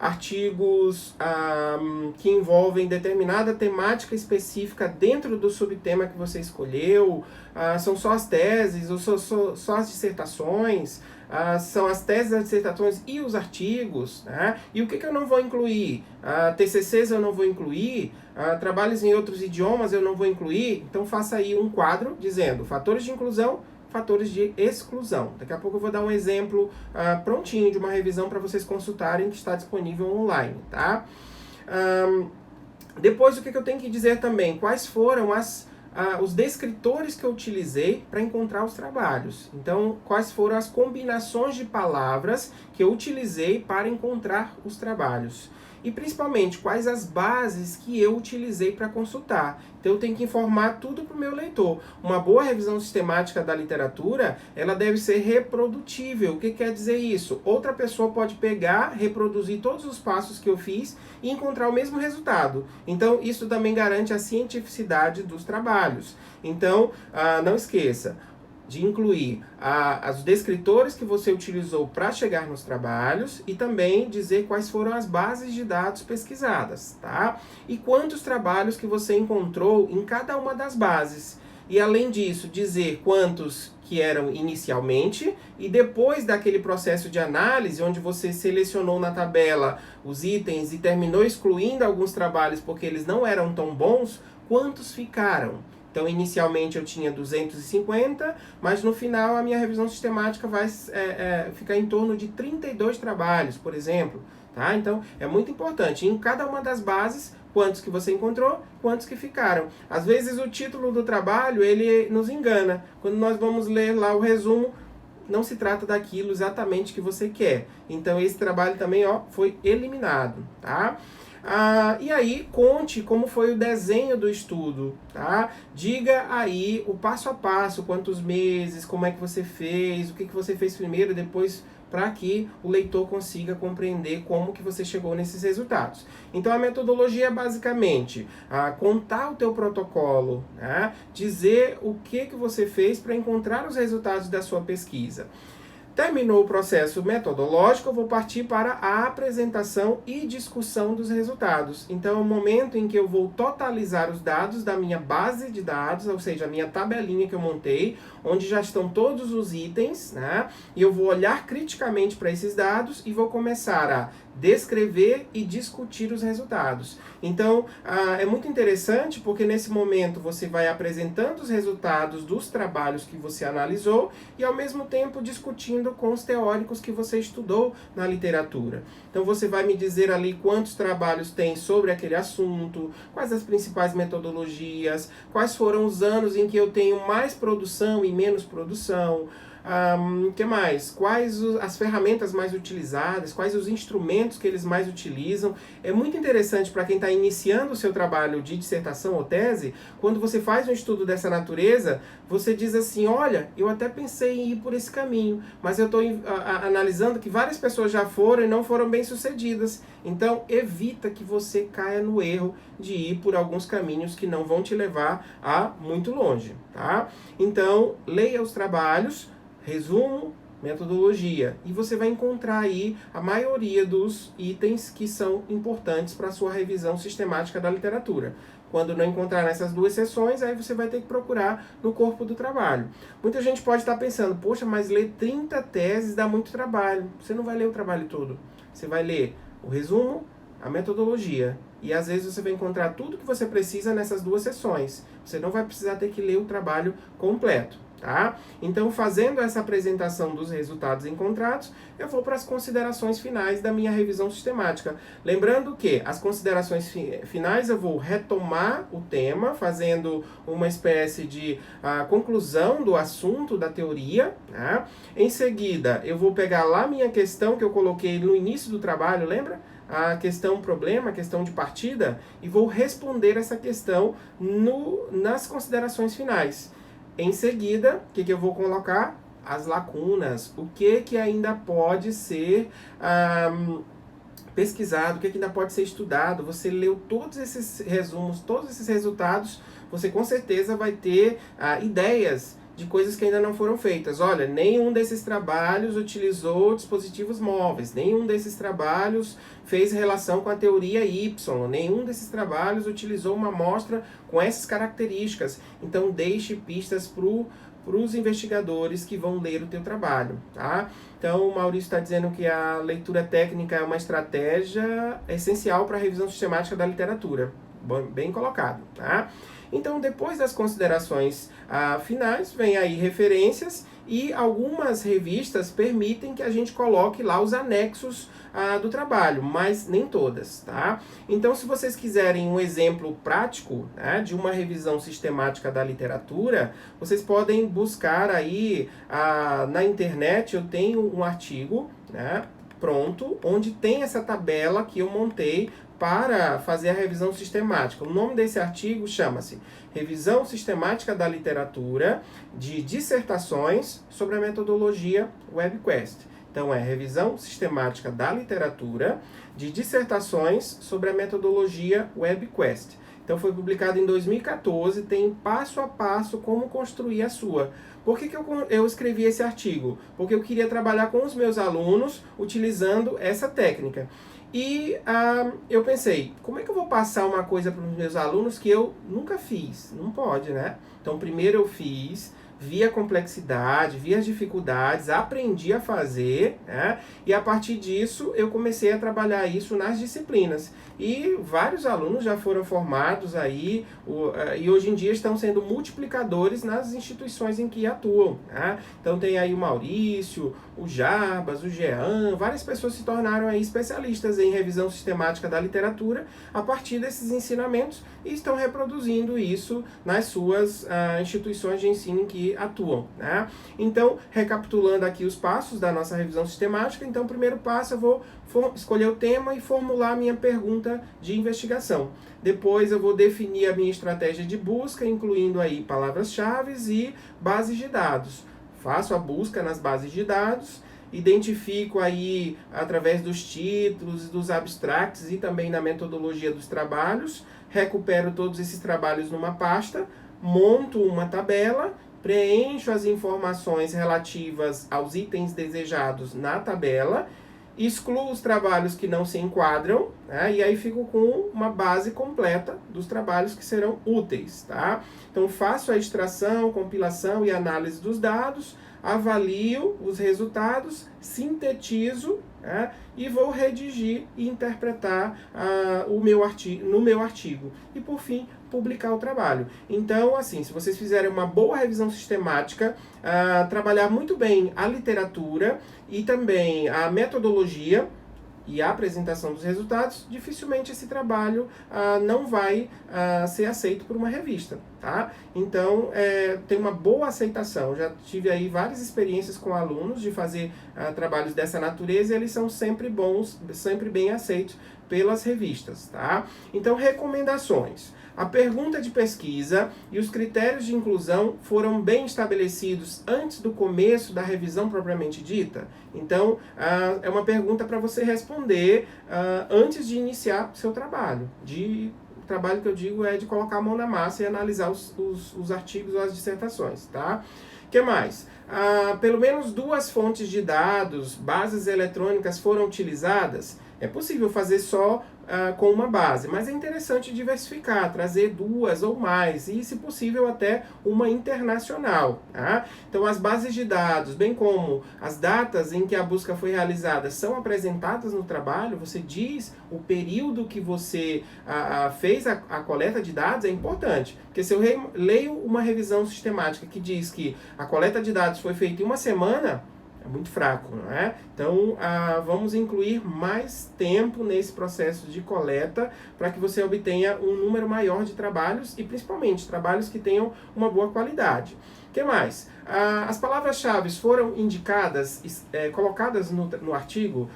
artigos que envolvem determinada temática específica dentro do subtema que você escolheu, são só as teses, ou só as dissertações, são as teses, as dissertações e os artigos, né? E o que eu não vou incluir? TCCs eu não vou incluir, trabalhos em outros idiomas eu não vou incluir. Então faça aí um quadro dizendo fatores de inclusão, fatores de exclusão. Daqui a pouco eu vou dar um exemplo prontinho de uma revisão para vocês consultarem, que está disponível online, tá? Depois, o que eu tenho que dizer também? Quais foram os descritores que eu utilizei para encontrar os trabalhos. Então, quais foram as combinações de palavras que eu utilizei para encontrar os trabalhos. e principalmente quais as bases que eu utilizei para consultar. Então eu tenho que informar tudo para o meu leitor. Uma boa revisão sistemática da literatura, ela deve ser reprodutível. O que quer dizer isso? Outra pessoa pode pegar, reproduzir todos os passos que eu fiz e encontrar o mesmo resultado. Então isso também garante a cientificidade dos trabalhos. Então, não esqueça de incluir os descritores que você utilizou para chegar nos trabalhos e também dizer quais foram as bases de dados pesquisadas, tá? E quantos trabalhos que você encontrou em cada uma das bases. E além disso, dizer quantos que eram inicialmente e depois daquele processo de análise, onde você selecionou na tabela os itens e terminou excluindo alguns trabalhos porque eles não eram tão bons, quantos ficaram? Então, inicialmente eu tinha 250, mas no final a minha revisão sistemática vai ficar em torno de 32 trabalhos, por exemplo. Tá? Então, é muito importante. Em cada uma das bases, quantos que você encontrou, quantos que ficaram. Às vezes o título do trabalho, ele nos engana. Quando nós vamos ler lá o resumo, não se trata daquilo exatamente que você quer. Então, esse trabalho também foi eliminado. Tá? E aí, conte como foi o desenho do estudo, tá? Diga aí o passo a passo, quantos meses, como é que você fez, o que você fez primeiro e depois, para que o leitor consiga compreender como que você chegou nesses resultados. Então, a metodologia é basicamente contar o teu protocolo, né? Dizer o que você fez para encontrar os resultados da sua pesquisa. Terminou o processo metodológico, eu vou partir para a apresentação e discussão dos resultados. Então, é o momento em que eu vou totalizar os dados da minha base de dados, ou seja, a minha tabelinha que eu montei, onde já estão todos os itens, né? E eu vou olhar criticamente para esses dados e vou começar a descrever e discutir os resultados. Então, é muito interessante porque nesse momento você vai apresentando os resultados dos trabalhos que você analisou e ao mesmo tempo discutindo com os teóricos que você estudou na literatura. Então, você vai me dizer ali quantos trabalhos tem sobre aquele assunto, quais as principais metodologias, quais foram os anos em que eu tenho mais produção e menos produção. Que mais? Quais as ferramentas mais utilizadas, quais os instrumentos que eles mais utilizam. É muito interessante para quem está iniciando o seu trabalho de dissertação ou tese, quando você faz um estudo dessa natureza, você diz assim, olha, eu até pensei em ir por esse caminho, mas eu estou analisando que várias pessoas já foram e não foram bem sucedidas. Então, evita que você caia no erro de ir por alguns caminhos que não vão te levar a muito longe, tá? Então, leia os trabalhos, resumo, metodologia, e você vai encontrar aí a maioria dos itens que são importantes para a sua revisão sistemática da literatura. Quando não encontrar nessas duas seções, aí você vai ter que procurar no corpo do trabalho. Muita gente pode estar pensando, poxa, mas ler 30 teses dá muito trabalho. Você não vai ler o trabalho todo. Você vai ler o resumo, a metodologia. E às vezes você vai encontrar tudo que você precisa nessas duas seções. Você não vai precisar ter que ler o trabalho completo. Tá? Então, fazendo essa apresentação dos resultados encontrados, eu vou para as considerações finais da minha revisão sistemática. Lembrando que as considerações finais eu vou retomar o tema, fazendo uma espécie de conclusão do assunto da teoria. Né? Em seguida, eu vou pegar lá minha questão que eu coloquei no início do trabalho, lembra? A questão problema, a questão de partida, e vou responder essa questão nas considerações finais. Em seguida, o que eu vou colocar? As lacunas. O que ainda pode ser pesquisado, o que ainda pode ser estudado. Você leu todos esses resumos, todos esses resultados, você com certeza vai ter ideias de coisas que ainda não foram feitas. Olha, nenhum desses trabalhos utilizou dispositivos móveis, nenhum desses trabalhos fez relação com a teoria Y, nenhum desses trabalhos utilizou uma amostra com essas características. Então, deixe pistas para os investigadores que vão ler o teu trabalho, tá? Então, o Maurício está dizendo que a leitura técnica é uma estratégia essencial para a revisão sistemática da literatura. Bem colocado, tá? Então, depois das considerações finais, vem aí referências e algumas revistas permitem que a gente coloque lá os anexos do trabalho, mas nem todas, tá? Então, se vocês quiserem um exemplo prático, né, de uma revisão sistemática da literatura, vocês podem buscar aí na internet. Eu tenho um artigo, né, pronto, onde tem essa tabela que eu montei para fazer a revisão sistemática. O nome desse artigo chama-se Revisão Sistemática da Literatura de Dissertações sobre a Metodologia WebQuest. Então, é Revisão Sistemática da Literatura de Dissertações sobre a Metodologia WebQuest. Então, foi publicado em 2014, tem passo a passo como construir a sua. Por que eu escrevi esse artigo? Porque eu queria trabalhar com os meus alunos utilizando essa técnica. E eu pensei, como é que eu vou passar uma coisa para os meus alunos que eu nunca fiz? Não pode, né? Então, primeiro eu fiz, vi a complexidade, vi as dificuldades, aprendi a fazer, né? E a partir disso eu comecei a trabalhar isso nas disciplinas. E vários alunos já foram formados aí e hoje em dia estão sendo multiplicadores nas instituições em que atuam, né? Então tem aí o Maurício, o Jarbas, o Jean, várias pessoas se tornaram aí especialistas em revisão sistemática da literatura a partir desses ensinamentos e estão reproduzindo isso nas suas instituições de ensino em que atuam, né? Então, recapitulando aqui os passos da nossa revisão sistemática, então, o primeiro passo eu vou escolher o tema e formular a minha pergunta de investigação. Depois eu vou definir a minha estratégia de busca, incluindo aí palavras-chave e bases de dados. Faço a busca nas bases de dados, identifico aí através dos títulos, dos abstracts e também da metodologia dos trabalhos, recupero todos esses trabalhos numa pasta, monto uma tabela, preencho as informações relativas aos itens desejados na tabela, excluo os trabalhos que não se enquadram, né, e aí fico com uma base completa dos trabalhos que serão úteis, tá? Então faço a extração, compilação e análise dos dados, avalio os resultados, sintetizo, né, e vou redigir e interpretar no meu artigo. E por fim, publicar o trabalho. Então, assim, se vocês fizerem uma boa revisão sistemática, trabalhar muito bem a literatura e também a metodologia e a apresentação dos resultados, dificilmente esse trabalho não vai ser aceito por uma revista, tá? Então, tem uma boa aceitação. Já tive aí várias experiências com alunos de fazer trabalhos dessa natureza e eles são sempre bons, sempre bem aceitos pelas revistas, tá? Então, recomendações. A pergunta de pesquisa e os critérios de inclusão foram bem estabelecidos antes do começo da revisão propriamente dita? Então, é uma pergunta para você responder antes de iniciar seu trabalho. O trabalho que eu digo é de colocar a mão na massa e analisar os artigos ou as dissertações, tá? O que mais? Pelo menos 2 fontes de dados, bases eletrônicas foram utilizadas. É possível fazer só com uma base, mas é interessante diversificar, trazer 2 ou mais, e se possível até uma internacional, tá? Então as bases de dados, bem como as datas em que a busca foi realizada, são apresentadas no trabalho. Você diz o período que você fez a coleta de dados, é importante, porque se eu leio uma revisão sistemática que diz que a coleta de dados foi feita em uma semana, é muito fraco, não é? Então, vamos incluir mais tempo nesse processo de coleta para que você obtenha um número maior de trabalhos e, principalmente, trabalhos que tenham uma boa qualidade. O que mais? As palavras-chave foram indicadas, colocadas no artigo.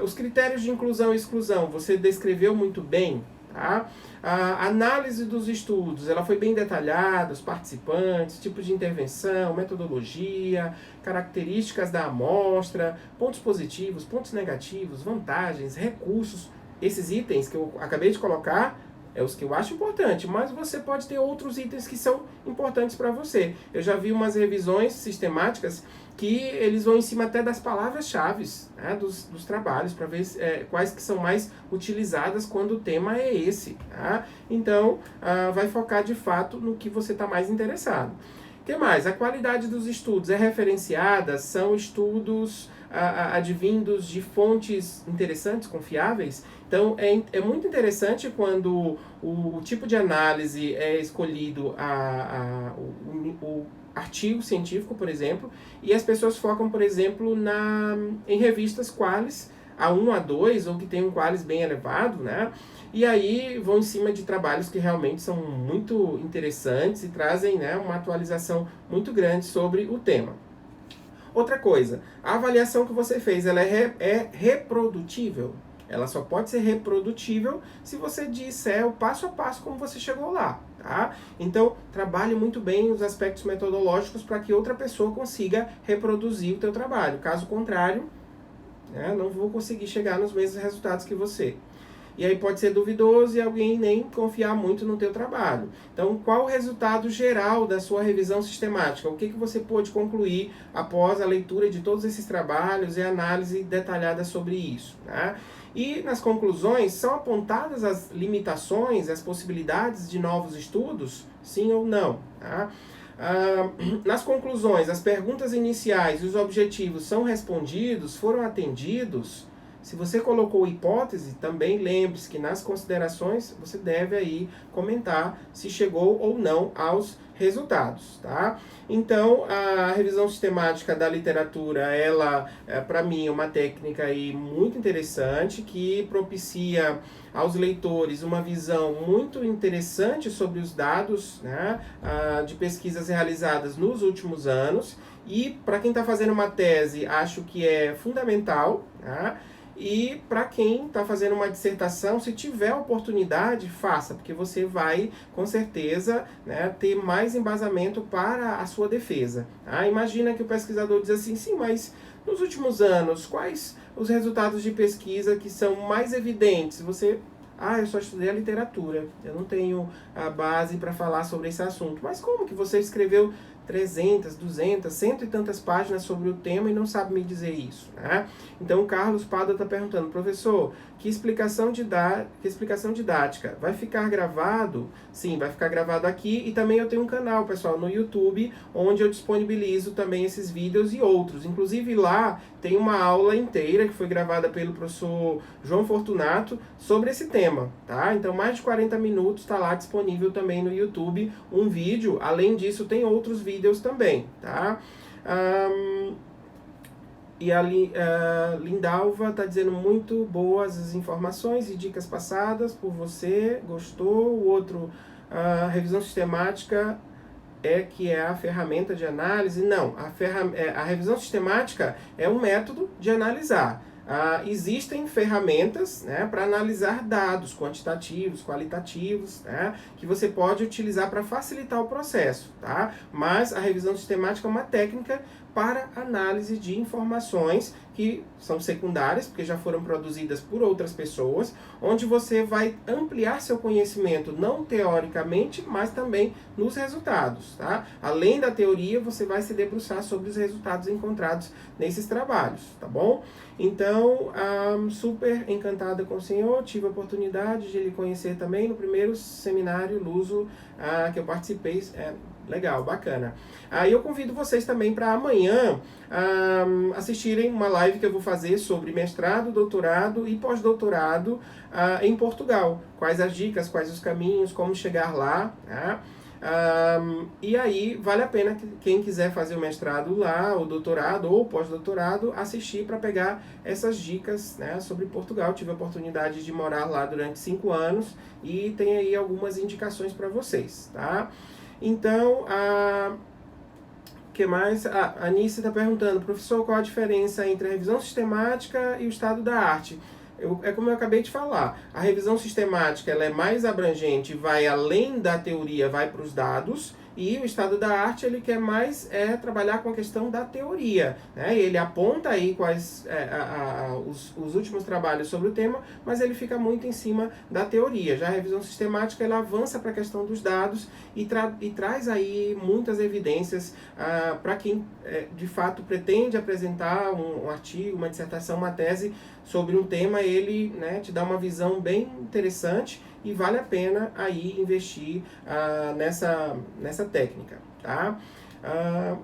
Os critérios de inclusão e exclusão, você descreveu muito bem, tá? A análise dos estudos, ela foi bem detalhada, os participantes, tipo de intervenção, metodologia, características da amostra, pontos positivos, pontos negativos, vantagens, recursos. Esses itens que eu acabei de colocar é os que eu acho importante, mas você pode ter outros itens que são importantes para você. Eu já vi umas revisões sistemáticas que eles vão em cima até das palavras-chave, né, dos trabalhos, para ver quais que são mais utilizadas quando o tema é esse. Tá? Então, vai focar de fato no que você está mais interessado. O que mais? A qualidade dos estudos é referenciada, são estudos advindos de fontes interessantes, confiáveis. Então, é muito interessante quando o tipo de análise é escolhido o artigo científico, por exemplo, e as pessoas focam, por exemplo, em revistas qualis, A1, A2, ou que tem um qualis bem elevado, né? E aí vão em cima de trabalhos que realmente são muito interessantes e trazem, né, uma atualização muito grande sobre o tema. Outra coisa, a avaliação que você fez, ela é reprodutível? Ela só pode ser reprodutível se você disser o passo a passo como você chegou lá, tá? Então, trabalhe muito bem os aspectos metodológicos para que outra pessoa consiga reproduzir o teu trabalho. Caso contrário, né, não vou conseguir chegar nos mesmos resultados que você. E aí pode ser duvidoso e alguém nem confiar muito no teu trabalho. Então, qual o resultado geral da sua revisão sistemática? O que você pôde concluir após a leitura de todos esses trabalhos e análise detalhada sobre isso, né? E nas conclusões, são apontadas as limitações, as possibilidades de novos estudos? Sim ou não? Tá? Nas conclusões, as perguntas iniciais e os objetivos são respondidos, foram atendidos? Se você colocou hipótese, também lembre-se que nas considerações você deve aí comentar se chegou ou não aos resultados, tá? Então, a revisão sistemática da literatura, ela, para mim, é uma técnica aí muito interessante, que propicia aos leitores uma visão muito interessante sobre os dados, né, de pesquisas realizadas nos últimos anos. E, para quem está fazendo uma tese, acho que é fundamental, tá? E para quem está fazendo uma dissertação, se tiver oportunidade, faça, porque você vai, com certeza, né, ter mais embasamento para a sua defesa. Tá? Imagina que o pesquisador diz assim, sim, mas nos últimos anos, quais os resultados de pesquisa que são mais evidentes? Você... eu só estudei a literatura, eu não tenho a base para falar sobre esse assunto. Mas como que você escreveu 300, 200, cento e tantas páginas sobre o tema e não sabe me dizer isso, né? Então o Carlos Pada está perguntando, professor, que explicação didática? Vai ficar gravado? Sim, vai ficar gravado aqui, e também eu tenho um canal, pessoal, no YouTube, onde eu disponibilizo também esses vídeos e outros. Inclusive lá tem uma aula inteira que foi gravada pelo professor João Fortunato sobre esse tema, tá? Então mais de 40 minutos está lá disponível também no YouTube um vídeo. Além disso, tem outros vídeos também, tá? E a Lindalva está dizendo muito boas as informações e dicas passadas por você, gostou. O outro, a revisão sistemática que é a ferramenta de análise. Não, a revisão sistemática é um método de analisar. Existem ferramentas, né, para analisar dados quantitativos, qualitativos, né, que você pode utilizar para facilitar o processo, tá? Mas a revisão sistemática é uma técnica para análise de informações que são secundárias, porque já foram produzidas por outras pessoas, onde você vai ampliar seu conhecimento, não teoricamente, mas também nos resultados, tá? Além da teoria, você vai se debruçar sobre os resultados encontrados nesses trabalhos, tá bom? Então, super encantada com o senhor, tive a oportunidade de lhe conhecer também no primeiro seminário Luso que eu participei. Legal, bacana. Aí eu convido vocês também para amanhã assistirem uma live que eu vou fazer sobre mestrado, doutorado e pós-doutorado em Portugal. Quais as dicas, quais os caminhos, como chegar lá, tá? E aí vale a pena que quem quiser fazer o mestrado lá, o doutorado ou pós-doutorado, assistir para pegar essas dicas, né, sobre Portugal. Tive a oportunidade de morar lá durante 5 anos e tem aí algumas indicações para vocês, tá? Então, que mais? A Anice está perguntando, professor, qual a diferença entre a revisão sistemática e o estado da arte? É como eu acabei de falar, a revisão sistemática ela é mais abrangente, vai além da teoria, vai para os dados, e o estado da arte ele quer mais trabalhar com a questão da teoria, né? Ele aponta aí quais os últimos trabalhos sobre o tema, mas ele fica muito em cima da teoria. Já a revisão sistemática ela avança para a questão dos dados e traz aí muitas evidências para quem de fato pretende apresentar um artigo, uma dissertação, uma tese sobre um tema. Ele, né, te dá uma visão bem interessante e vale a pena aí investir nessa técnica, tá?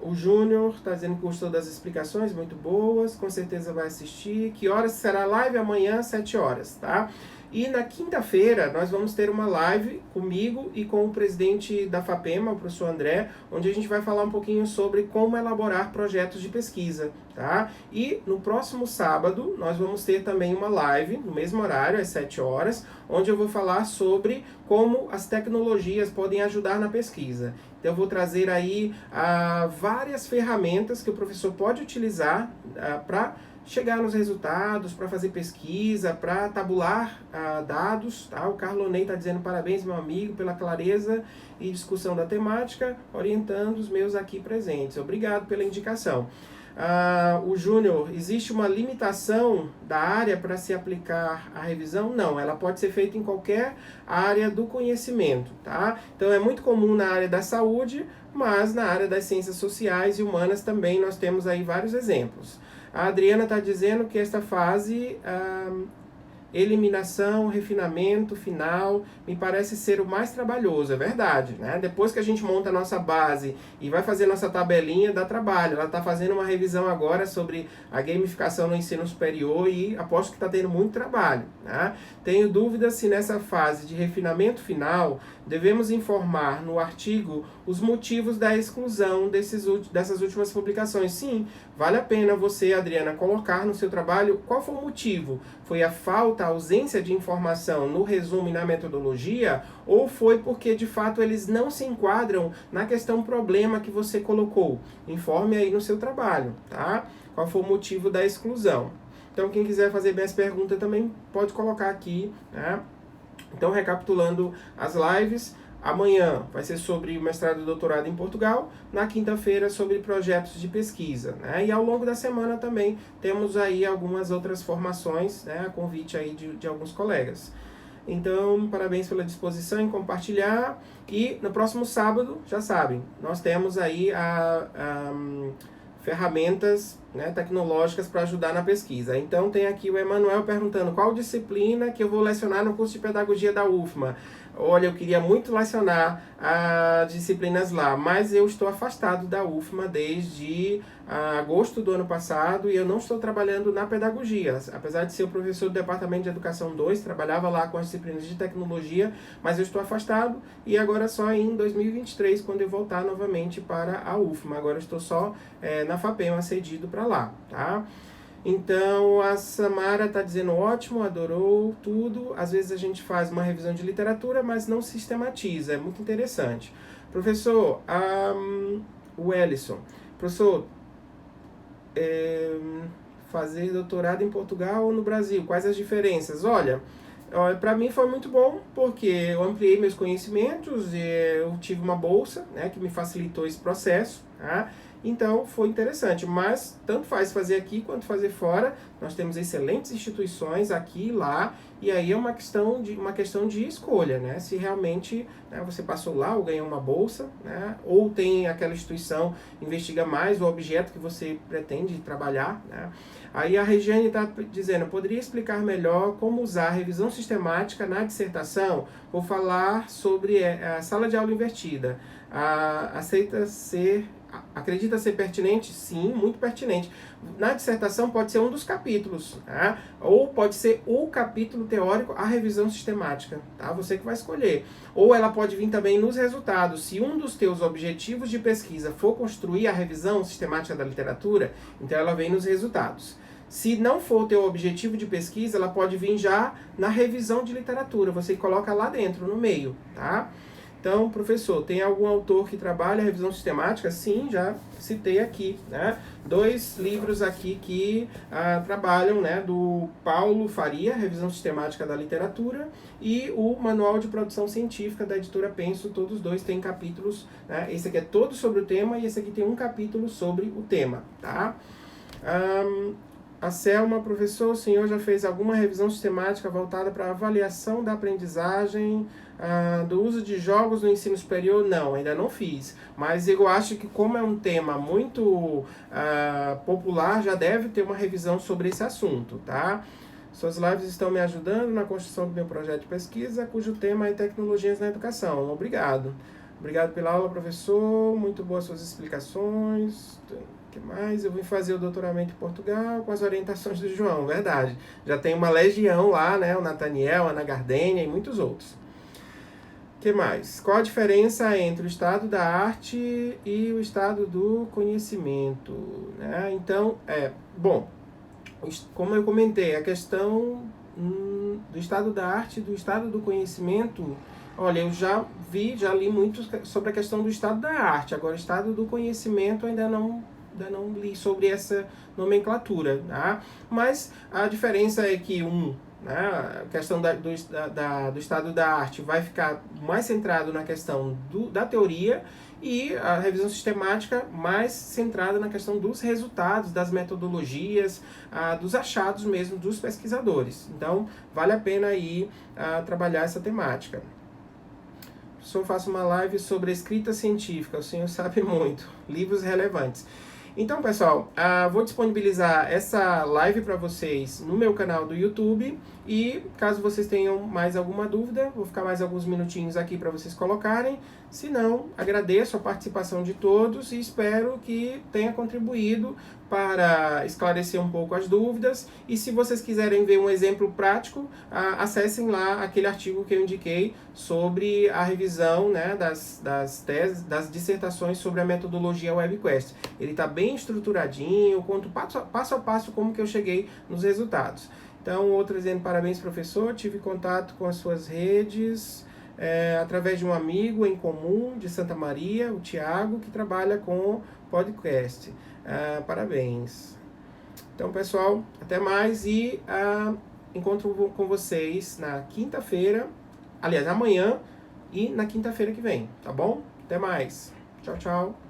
O Júnior está dizendo que gostou das explicações, muito boas, com certeza vai assistir. Que horas será a live? Amanhã, 7 horas, tá? E na quinta-feira nós vamos ter uma live comigo e com o presidente da FAPEMA, o professor André, onde a gente vai falar um pouquinho sobre como elaborar projetos de pesquisa, tá? E no próximo sábado nós vamos ter também uma live, no mesmo horário, às 7 horas, onde eu vou falar sobre como as tecnologias podem ajudar na pesquisa. Então eu vou trazer aí várias ferramentas que o professor pode utilizar para chegar nos resultados, para fazer pesquisa, para tabular dados, tá? O Carlonei está dizendo parabéns, meu amigo, pela clareza e discussão da temática, orientando os meus aqui presentes. Obrigado pela indicação. O Júnior, existe uma limitação da área para se aplicar a revisão? Não, ela pode ser feita em qualquer área do conhecimento, tá? Então é muito comum na área da saúde, mas na área das ciências sociais e humanas também nós temos aí vários exemplos. A Adriana está dizendo que esta fase, eliminação, refinamento, final, me parece ser o mais trabalhoso, é verdade, né? Depois que a gente monta a nossa base e vai fazer nossa tabelinha, dá trabalho. Ela está fazendo uma revisão agora sobre a gamificação no ensino superior e aposto que está tendo muito trabalho, né? Tenho dúvidas se nessa fase de refinamento final devemos informar no artigo os motivos da exclusão dessas últimas publicações. Sim, vale a pena você, Adriana, colocar no seu trabalho qual foi o motivo. Foi a falta, a ausência de informação no resumo e na metodologia, ou foi porque de fato eles não se enquadram na questão problema que você colocou? Informe aí no seu trabalho, tá? Qual foi o motivo da exclusão? Então quem quiser fazer bem as perguntas também pode colocar aqui, né? Então, recapitulando as lives, amanhã vai ser sobre o mestrado e doutorado em Portugal, na quinta-feira sobre projetos de pesquisa, né? E ao longo da semana também temos aí algumas outras formações, né? A convite aí de alguns colegas. Então, parabéns pela disposição em compartilhar. E no próximo sábado, já sabem, nós temos aí ferramentas, né, tecnológicas para ajudar na pesquisa. Então tem aqui o Emanuel perguntando qual disciplina que eu vou lecionar no curso de pedagogia da UFMA. Olha, eu queria muito lecionar as disciplinas lá, mas eu estou afastado da UFMA desde agosto do ano passado e eu não estou trabalhando na pedagogia. Apesar de ser o professor do Departamento de Educação 2, trabalhava lá com as disciplinas de tecnologia, mas eu estou afastado e agora só em 2023, quando eu voltar novamente para a UFMA. Agora eu estou só na FAPEMA, cedido para lá, tá? Então, a Samara está dizendo ótimo, adorou tudo. Às vezes a gente faz uma revisão de literatura, mas não sistematiza. É muito interessante. Professor, o Ellison. Professor, fazer doutorado em Portugal ou no Brasil? Quais as diferenças? Olha, para mim foi muito bom, porque eu ampliei meus conhecimentos, eu tive uma bolsa, né, que me facilitou esse processo, tá? Então foi interessante, mas tanto faz fazer aqui quanto fazer fora. Nós temos excelentes instituições aqui e lá, e aí é uma questão de escolha, né? Se realmente, né, você passou lá ou ganhou uma bolsa, né? Ou tem aquela instituição investiga mais o objeto que você pretende trabalhar, né? Aí a Regiane está dizendo, poderia explicar melhor como usar a revisão sistemática na dissertação? Vou falar sobre a sala de aula invertida. Acredita ser pertinente? Sim, muito pertinente. Na dissertação pode ser um dos capítulos, tá? Ou pode ser o capítulo teórico, a revisão sistemática, tá? Você que vai escolher. Ou ela pode vir também nos resultados. Se um dos teus objetivos de pesquisa for construir a revisão sistemática da literatura, então ela vem nos resultados. Se não for o teu objetivo de pesquisa, ela pode vir já na revisão de literatura. Você coloca lá dentro, no meio, tá? Então, professor, tem algum autor que trabalha a revisão sistemática? Sim, já citei aqui, né? 2 livros aqui que trabalham, né? Do Paulo Faria, Revisão Sistemática da Literatura, e o Manual de Produção Científica da editora Penso. Todos 2 têm capítulos, né? Esse aqui é todo sobre o tema e esse aqui tem um capítulo sobre o tema, tá? A Selma, professor, o senhor já fez alguma revisão sistemática voltada para avaliação da aprendizagem, do uso de jogos no ensino superior? Não, ainda não fiz. Mas eu acho que como é um tema muito popular, já deve ter uma revisão sobre esse assunto, tá? Suas lives estão me ajudando na construção do meu projeto de pesquisa, cujo tema é tecnologias na educação. Obrigado. Obrigado pela aula, professor. Muito boas suas explicações. que mais? Eu vim fazer o doutoramento em Portugal com as orientações do João, verdade. Já tem uma legião lá, né? O Nathaniel, a Ana Gardênia e muitos outros. O que mais? Qual a diferença entre o estado da arte e o estado do conhecimento? Né? Então, bom, como eu comentei, a questão do estado da arte e do estado do conhecimento, olha, eu já li muito sobre a questão do estado da arte, agora o estado do conhecimento ainda não li sobre essa nomenclatura, tá? Mas a diferença é que né, a questão do estado da arte vai ficar mais centrado na questão da teoria, e a revisão sistemática mais centrada na questão dos resultados, das metodologias, dos achados mesmo dos pesquisadores. Então, vale a pena aí trabalhar essa temática. O professor faça uma live sobre escrita científica, o senhor sabe muito, livros relevantes. Então, pessoal, vou disponibilizar essa live para vocês no meu canal do YouTube, e caso vocês tenham mais alguma dúvida, vou ficar mais alguns minutinhos aqui para vocês colocarem. Se não, agradeço a participação de todos e espero que tenha contribuído para esclarecer um pouco as dúvidas. E se vocês quiserem ver um exemplo prático, acessem lá aquele artigo que eu indiquei sobre a revisão, né, das teses, das dissertações sobre a metodologia WebQuest. Ele está bem estruturadinho, conto passo a passo como que eu cheguei nos resultados. Então, outro dizendo: parabéns, professor, tive contato com as suas redes através de um amigo em comum de Santa Maria, o Tiago, que trabalha com podcast. Parabéns. Então, pessoal, até mais e encontro com vocês na quinta-feira, aliás, amanhã e na quinta-feira que vem, tá bom? Até mais. Tchau, tchau.